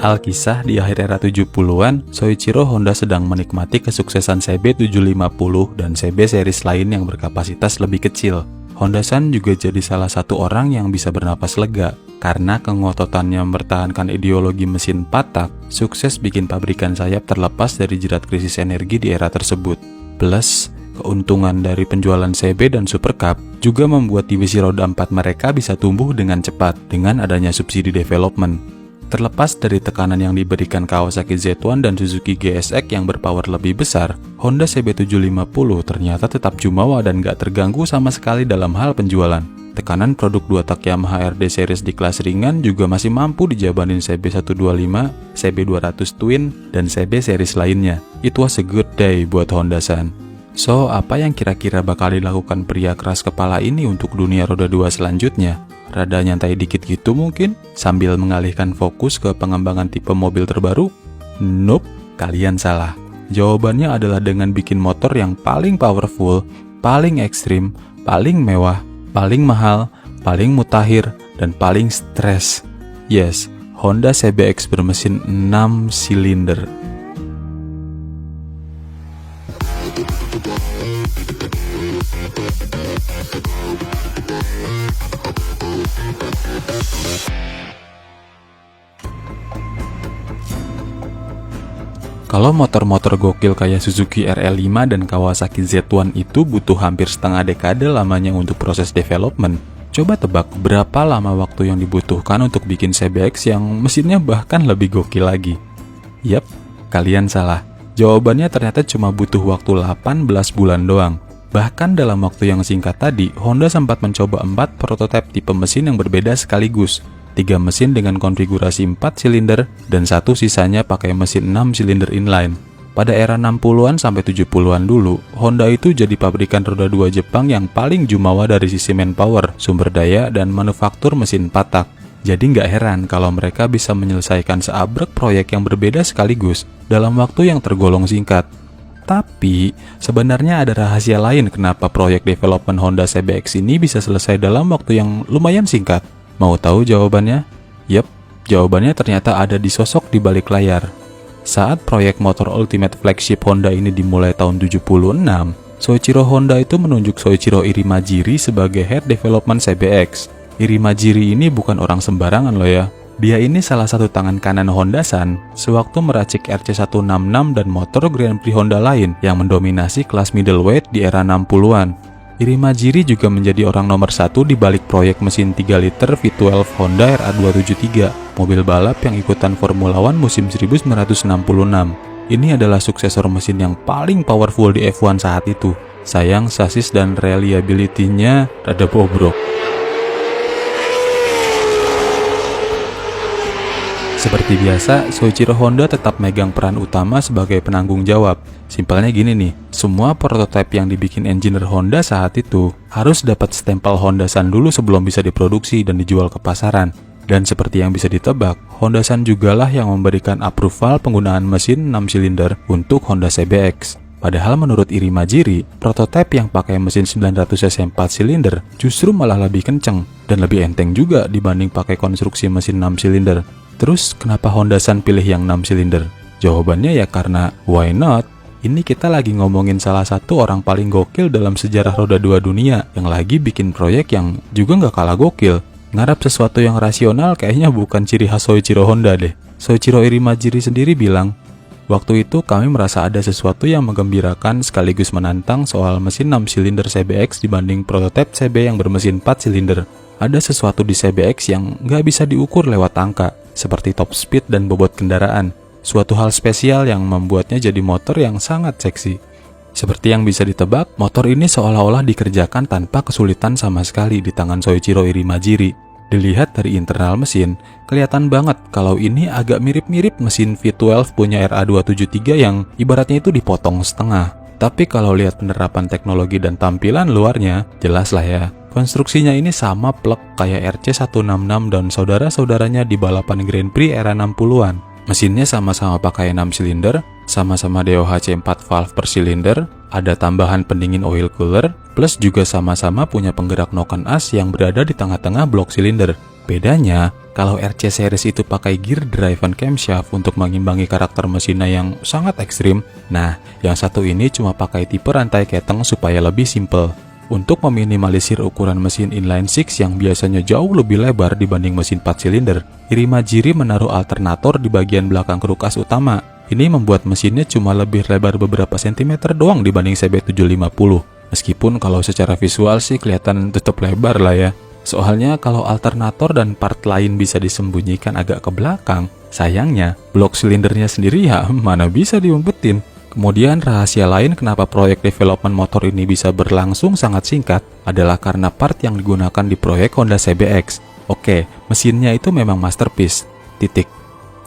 Alkisah di akhir era 70-an, Soichiro Honda sedang menikmati kesuksesan CB750 dan CB series lain yang berkapasitas lebih kecil. Honda-san juga jadi salah satu orang yang bisa bernapas lega, karena kengototannya mempertahankan ideologi mesin patak, sukses bikin pabrikan sayap terlepas dari jerat krisis energi di era tersebut. Plus, keuntungan dari penjualan CB dan Super Cup juga membuat divisi roda 4 mereka bisa tumbuh dengan cepat dengan adanya subsidi development. Terlepas dari tekanan yang diberikan Kawasaki Z1 dan Suzuki GSX yang berpower lebih besar, Honda CB750 ternyata tetap jumawa dan gak terganggu sama sekali dalam hal penjualan. Tekanan produk 2 tak Yamaha RD Series di kelas ringan juga masih mampu dijabanin CB125, CB200 Twin, dan CB series lainnya. It was a good day buat Honda-san. So, apa yang kira-kira bakal dilakukan pria keras kepala ini untuk dunia roda 2 selanjutnya? Rada nyantai dikit gitu mungkin, sambil mengalihkan fokus ke pengembangan tipe mobil terbaru? Nope, kalian salah. Jawabannya adalah dengan bikin motor yang paling powerful, paling ekstrim, paling mewah, paling mahal, paling mutakhir, dan paling stres. Yes, Honda CBX bermesin 6 silinder. Kalau motor-motor gokil kayak Suzuki RL5 dan Kawasaki Z1 itu butuh hampir setengah dekade lamanya untuk proses development, coba tebak berapa lama waktu yang dibutuhkan untuk bikin CBX yang mesinnya bahkan lebih gokil lagi? Yap, kalian salah. Jawabannya ternyata cuma butuh waktu 18 bulan doang. Bahkan dalam waktu yang singkat tadi, Honda sempat mencoba 4 prototipe tipe mesin yang berbeda sekaligus. 3 mesin dengan konfigurasi 4 silinder, dan 1 sisanya pakai mesin 6 silinder inline. Pada era 60-an sampai 70-an dulu, Honda itu jadi pabrikan roda 2 Jepang yang paling jumawa dari sisi manpower, sumber daya, dan manufaktur mesin patak. Jadi nggak heran kalau mereka bisa menyelesaikan seabrek proyek yang berbeda sekaligus dalam waktu yang tergolong singkat. Tapi, sebenarnya ada rahasia lain kenapa proyek development Honda CBX ini bisa selesai dalam waktu yang lumayan singkat. Mau tahu jawabannya? Yep, jawabannya ternyata ada di sosok di balik layar. Saat proyek motor ultimate flagship Honda ini dimulai tahun 76, Soichiro Honda itu menunjuk Soichiro Irimajiri sebagai head development CBX. Irimajiri ini bukan orang sembarangan loh ya. Dia ini salah satu tangan kanan Honda-san sewaktu meracik RC166 dan motor Grand Prix Honda lain yang mendominasi kelas middleweight di era 60-an. Irimajiri juga menjadi orang nomor 1 di balik proyek mesin 3 liter V12 Honda RA273, mobil balap yang ikutan Formula One musim 1966. Ini adalah suksesor mesin yang paling powerful di F1 saat itu. Sayang, sasis dan reliability-nya rada bobrok. Seperti biasa, Soichiro Honda tetap megang peran utama sebagai penanggung jawab. Simpelnya gini nih, semua prototipe yang dibikin engineer Honda saat itu harus dapat stempel Honda-san dulu sebelum bisa diproduksi dan dijual ke pasaran. Dan seperti yang bisa ditebak, Honda-san jugalah yang memberikan approval penggunaan mesin 6 silinder untuk Honda CBX. Padahal menurut Irimajiri, prototipe yang pakai mesin 900 cc 4 silinder justru malah lebih kenceng dan lebih enteng juga dibanding pakai konstruksi mesin 6 silinder. Terus kenapa Honda-san pilih yang 6 silinder? Jawabannya ya karena why not? Ini kita lagi ngomongin salah satu orang paling gokil dalam sejarah roda 2 dunia yang lagi bikin proyek yang juga nggak kalah gokil. Ngarap sesuatu yang rasional kayaknya bukan ciri khas Soichiro Honda deh. Soichiro Irimajiri sendiri bilang, waktu itu kami merasa ada sesuatu yang menggembirakan sekaligus menantang soal mesin 6 silinder CBX dibanding prototipe CB yang bermesin 4 silinder. Ada sesuatu di CBX yang nggak bisa diukur lewat angka, seperti top speed dan bobot kendaraan. Suatu hal spesial yang membuatnya jadi motor yang sangat seksi. Seperti yang bisa ditebak, motor ini seolah-olah dikerjakan tanpa kesulitan sama sekali di tangan Soichiro Irimajiri. Dilihat dari internal mesin, kelihatan banget kalau ini agak mirip-mirip mesin V12 punya RA273 yang ibaratnya itu dipotong setengah. Tapi kalau lihat penerapan teknologi dan tampilan luarnya, jelas lah ya. Konstruksinya ini sama plek kayak RC166 dan saudara-saudaranya di balapan Grand Prix era 60-an. Mesinnya sama-sama pakai 6 silinder, sama-sama DOHC 4 valve per silinder, ada tambahan pendingin oil cooler, plus juga sama-sama punya penggerak noken as yang berada di tengah-tengah blok silinder. Bedanya, kalau RC series itu pakai gear drive and camshaft untuk mengimbangi karakter mesinnya yang sangat ekstrim, nah yang satu ini cuma pakai tipe rantai keteng supaya lebih simple. Untuk meminimalisir ukuran mesin inline six yang biasanya jauh lebih lebar dibanding mesin 4 silinder, Irimajiri menaruh alternator di bagian belakang kruk as utama. Ini membuat mesinnya cuma lebih lebar beberapa sentimeter doang dibanding CB750. Meskipun kalau secara visual sih kelihatan tetap lebar lah ya. Soalnya kalau alternator dan part lain bisa disembunyikan agak ke belakang, sayangnya blok silindernya sendiri ya mana bisa diumpetin. Kemudian rahasia lain kenapa proyek development motor ini bisa berlangsung sangat singkat adalah karena part yang digunakan di proyek Honda CBX. Oke, mesinnya itu memang masterpiece, titik.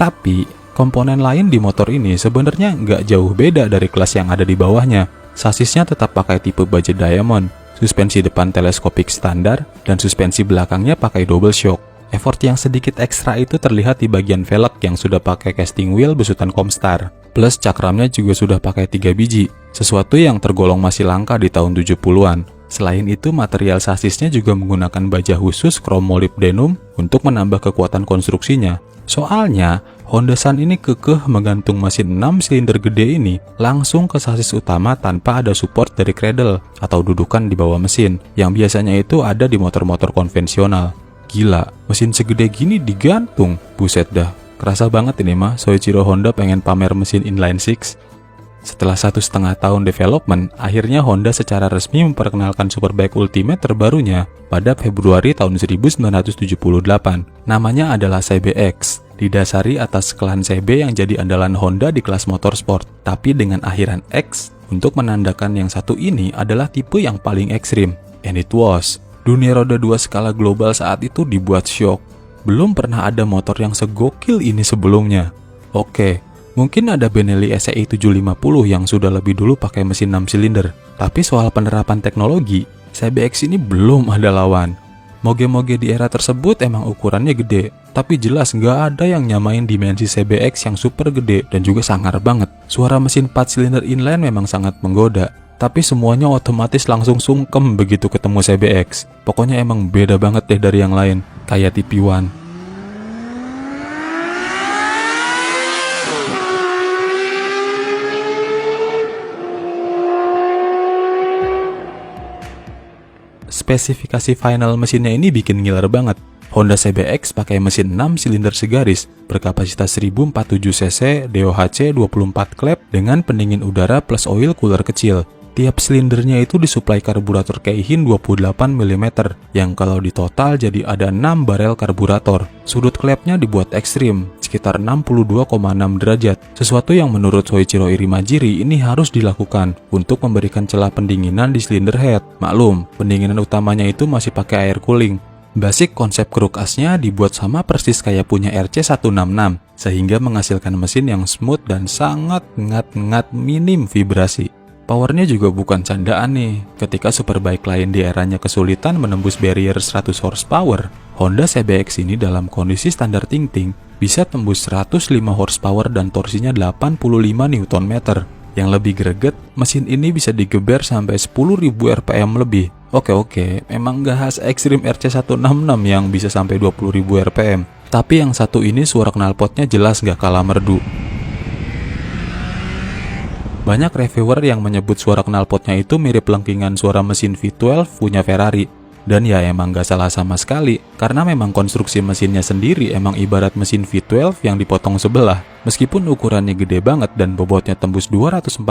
Tapi, komponen lain di motor ini sebenarnya nggak jauh beda dari kelas yang ada di bawahnya. Sasisnya tetap pakai tipe budget diamond, suspensi depan teleskopik standar, dan suspensi belakangnya pakai double shock. Effort yang sedikit ekstra itu terlihat di bagian velg yang sudah pakai casting wheel besutan Comstar. Plus cakramnya juga sudah pakai 3 biji, sesuatu yang tergolong masih langka di tahun 70-an. Selain itu, material sasisnya juga menggunakan baja khusus chrome molybdenum untuk menambah kekuatan konstruksinya. Soalnya, Honda Sun ini kekeh menggantung mesin 6 silinder gede ini langsung ke sasis utama tanpa ada support dari cradle atau dudukan di bawah mesin, yang biasanya itu ada di motor-motor konvensional. Gila, mesin segede gini digantung. Buset dah, kerasa banget ini mah Soichiro Honda pengen pamer mesin inline six. Setelah 1,5 tahun development, akhirnya Honda secara resmi memperkenalkan Superbike Ultimate terbarunya pada Februari tahun 1978. Namanya adalah CBX, didasari atas klan CB yang jadi andalan Honda di kelas motorsport, tapi dengan akhiran X untuk menandakan yang satu ini adalah tipe yang paling ekstrim. And it was. Dunia roda 2 skala global saat itu dibuat syok. Belum pernah ada motor yang segokil ini sebelumnya. Oke, mungkin ada Benelli SCI 750 yang sudah lebih dulu pakai mesin 6 silinder. Tapi soal penerapan teknologi, CBX ini belum ada lawan. Moge-moge di era tersebut emang ukurannya gede, tapi jelas nggak ada yang nyamain dimensi CBX yang super gede dan juga sangar banget. Suara mesin 4 silinder inline memang sangat menggoda. Tapi semuanya otomatis langsung sungkem begitu ketemu CBX. Pokoknya emang beda banget deh dari yang lain, kayak TP1. Spesifikasi final mesinnya ini bikin ngiler banget. Honda CBX pakai mesin 6 silinder segaris berkapasitas 1047 cc, DOHC 24 klep dengan pendingin udara plus oil cooler kecil. Tiap silindernya itu disuplai karburator Keihin 28 mm, yang kalau ditotal jadi ada 6 barel karburator. Sudut klepnya dibuat ekstrim, sekitar 62,6 derajat, sesuatu yang menurut Soichiro Irimajiri ini harus dilakukan untuk memberikan celah pendinginan di silinder head. Maklum, pendinginan utamanya itu masih pakai air cooling. Basic konsep kruk asnya dibuat sama persis kayak punya RC166, sehingga menghasilkan mesin yang smooth dan sangat ngat-ngat minim vibrasi. Powernya juga bukan candaan nih. Ketika Superbike lain di eranya kesulitan menembus barrier 100 horsepower, Honda CBX ini dalam kondisi standar ting-ting bisa tembus 105 horsepower dan torsinya 85 Nm. Yang lebih greget, mesin ini bisa digeber sampai 10.000 rpm lebih. Oke, emang gak khas ekstrim RC166 yang bisa sampai 20.000 rpm. Tapi yang satu ini suara knalpotnya jelas gak kalah merdu. Banyak reviewer yang menyebut suara knalpotnya itu mirip lengkingan suara mesin V12 punya Ferrari. Dan ya emang gak salah sama sekali, karena memang konstruksi mesinnya sendiri emang ibarat mesin V12 yang dipotong sebelah. Meskipun ukurannya gede banget dan bobotnya tembus 247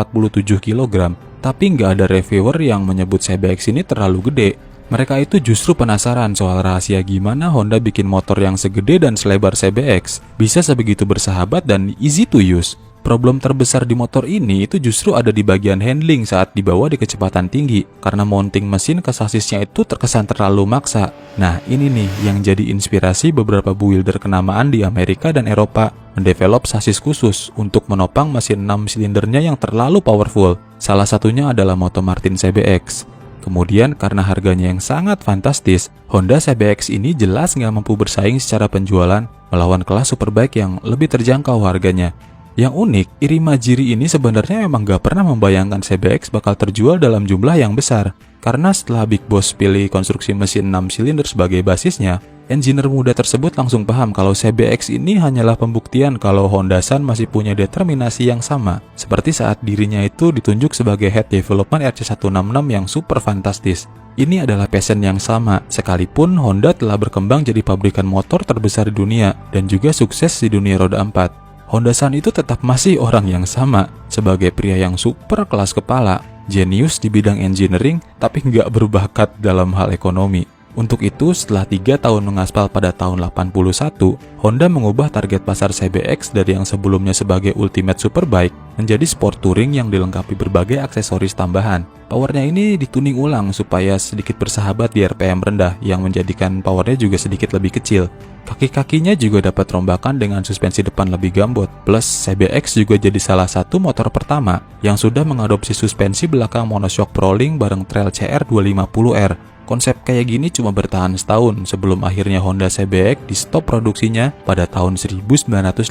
kg, tapi nggak ada reviewer yang menyebut CBX ini terlalu gede. Mereka itu justru penasaran soal rahasia gimana Honda bikin motor yang segede dan selebar CBX bisa sebegitu bersahabat dan easy to use. Problem terbesar di motor ini itu justru ada di bagian handling saat dibawa di kecepatan tinggi, karena mounting mesin ke sasisnya itu terkesan terlalu maksa. Nah ini nih yang jadi inspirasi beberapa builder kenamaan di Amerika dan Eropa mendevelop sasis khusus untuk menopang mesin 6 silindernya yang terlalu powerful. Salah satunya adalah Moto Martin CBX. Kemudian karena harganya yang sangat fantastis, Honda CBX ini jelas nggak mampu bersaing secara penjualan melawan kelas superbike yang lebih terjangkau harganya. Yang unik, Irimajiri ini sebenarnya memang nggak pernah membayangkan CBX bakal terjual dalam jumlah yang besar. Karena setelah Big Boss pilih konstruksi mesin 6 silinder sebagai basisnya, engineer muda tersebut langsung paham kalau CBX ini hanyalah pembuktian kalau Honda-san masih punya determinasi yang sama, seperti saat dirinya itu ditunjuk sebagai Head Development RC166 yang super fantastis. Ini adalah passion yang sama, sekalipun Honda telah berkembang jadi pabrikan motor terbesar di dunia dan juga sukses di dunia roda 4. Honda-san itu tetap masih orang yang sama, sebagai pria yang super kelas kepala, jenius di bidang engineering, tapi nggak berbakat dalam hal ekonomi. Untuk itu, setelah 3 tahun mengaspal pada tahun 81, Honda mengubah target pasar CBX dari yang sebelumnya sebagai Ultimate Superbike menjadi sport touring yang dilengkapi berbagai aksesoris tambahan. Powernya ini dituning ulang supaya sedikit bersahabat di RPM rendah yang menjadikan powernya juga sedikit lebih kecil. Kaki-kakinya juga dapat rombakan dengan suspensi depan lebih gambot. Plus, CBX juga jadi salah satu motor pertama yang sudah mengadopsi suspensi belakang monoshock Prolink bareng Trail CR 250R. Konsep kayak gini cuma bertahan setahun sebelum akhirnya Honda CBX di stop produksinya pada tahun 1982.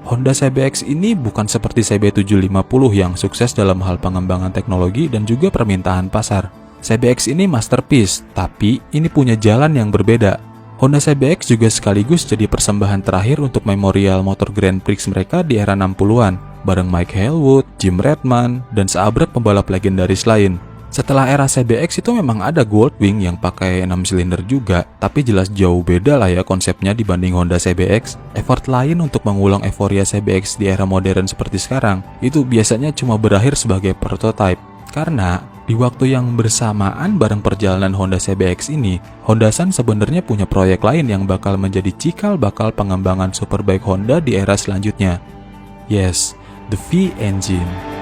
Honda CBX ini bukan seperti CB750 yang sukses dalam hal pengembangan teknologi dan juga permintaan pasar. CBX ini masterpiece, tapi ini punya jalan yang berbeda. Honda CBX juga sekaligus jadi persembahan terakhir untuk memorial motor Grand Prix mereka di era 60-an, bareng Mike Hailwood, Jim Redman, dan seabrek pembalap legendaris lain. Setelah era CBX itu memang ada Goldwing yang pakai 6 silinder juga, tapi jelas jauh beda lah ya konsepnya dibanding Honda CBX. Effort lain untuk mengulang euforia CBX di era modern seperti sekarang, itu biasanya cuma berakhir sebagai prototype. Karena di waktu yang bersamaan bareng perjalanan Honda CBX ini, Honda-san sebenarnya punya proyek lain yang bakal menjadi cikal bakal pengembangan superbike Honda di era selanjutnya. Yes, the V-Engine.